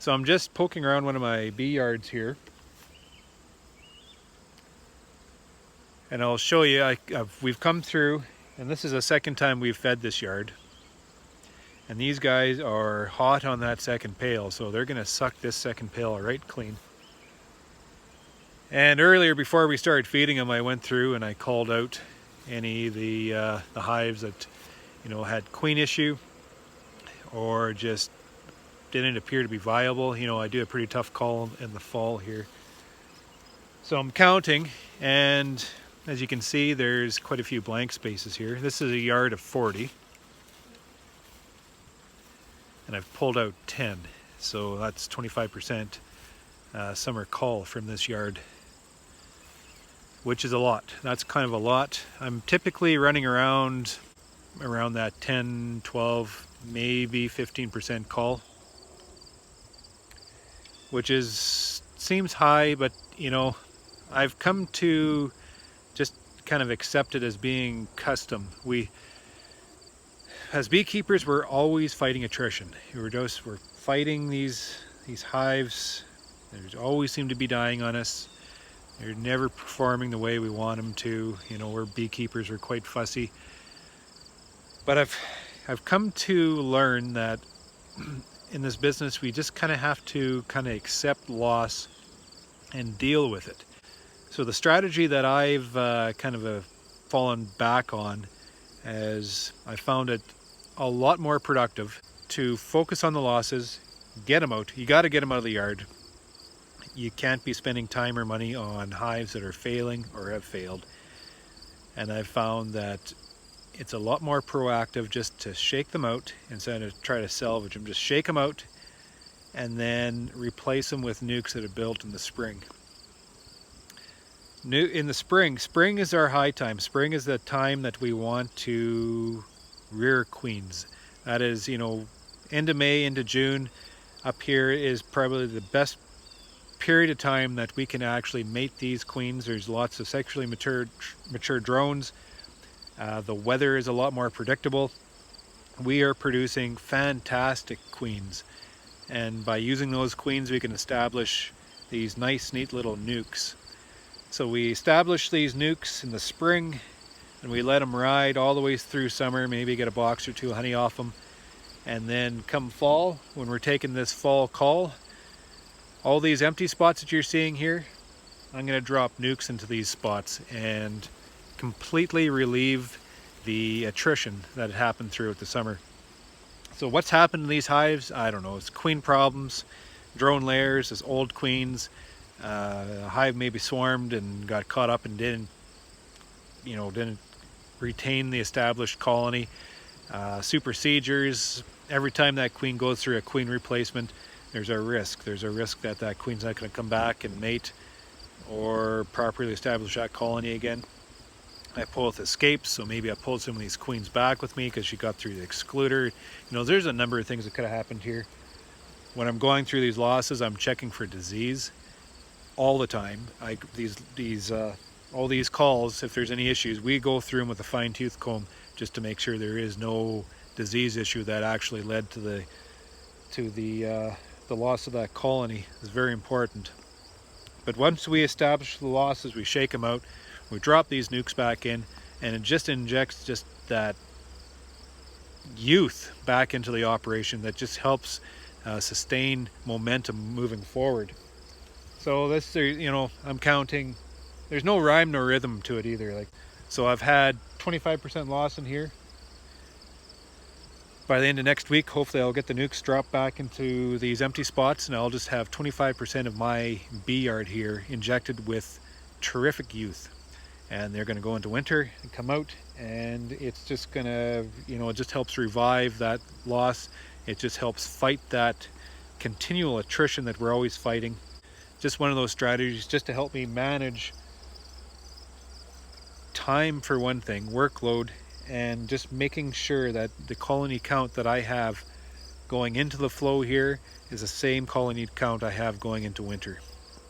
So I'm just poking around one of my bee yards here, and I'll show you. We've come through, and this is the second time we've fed this yard. And these guys are hot on that second pail, so they're gonna suck this second pail right clean. And earlier, before we started feeding them, I went through and I called out any of the hives that had queen issue or just didn't appear to be viable. I do a pretty tough call in the fall here. So I'm counting, and as you can see, there's quite a few blank spaces here. This is a yard of 40. And I've pulled out 10. So that's 25% summer call from this yard, which is a lot. That's kind of a lot. I'm typically running around that 10, 12, maybe 15% call, which seems high, but I've come to just kind of accept it as being custom. As beekeepers, we're always fighting attrition. We're fighting these hives. They always seem to be dying on us. They're never performing the way we want them to. We're beekeepers, we're quite fussy. But I've come to learn that in this business, we just kind of have to accept loss and deal with it. So the strategy that I've fallen back on, as I found it a lot more productive to focus on the losses, get them out. You got to get them out of the yard. You can't be spending time or money on hives that are failing or have failed. And I've found that it's a lot more proactive just to shake them out instead of try to salvage them. Just shake them out and then replace them with nukes that are built in the spring. In the spring is our high time. Spring is the time that we want to rear queens. That is, end of May into June up here is probably the best period of time that we can actually mate these queens. There's lots of sexually mature drones. The weather is a lot more predictable. We are producing fantastic queens, and by using those queens we can establish these nice neat little nukes. So we establish these nukes in the spring and we let them ride all the way through summer, maybe get a box or two of honey off them. And then come fall, when we're taking this fall call, all these empty spots that you're seeing here, I'm going to drop nukes into these spots and completely relieve the attrition that had happened throughout the summer. So what's happened in these hives? I don't know. It's queen problems, drone layers, it's old queens. A hive maybe swarmed and got caught up and didn't retain the established colony. Supersedures. Every time that queen goes through a queen replacement, there's a risk. There's a risk that that queen's not going to come back and mate or properly establish that colony again. I both escaped, so maybe I pulled some of these queens back with me because she got through the excluder. There's a number of things that could have happened here. When I'm going through these losses, I'm checking for disease all the time. All these calls, if there's any issues, we go through them with a fine-tooth comb just to make sure there is no disease issue that actually led to the loss of that colony. Is very important. But once we establish the losses, we shake them out, we drop these nukes back in, and it just injects just that youth back into the operation that just helps sustain momentum moving forward. So this, I'm counting. There's no rhyme nor rhythm to it either. So I've had 25% loss in here. By the end of next week, hopefully I'll get the nukes dropped back into these empty spots, and I'll just have 25% of my bee yard here injected with terrific youth. And they're going to go into winter and come out, and it's just going to, it just helps revive that loss. It just helps fight that continual attrition that we're always fighting. Just one of those strategies just to help me manage time for one thing, workload, and just making sure that the colony count that I have going into the flow here is the same colony count I have going into winter.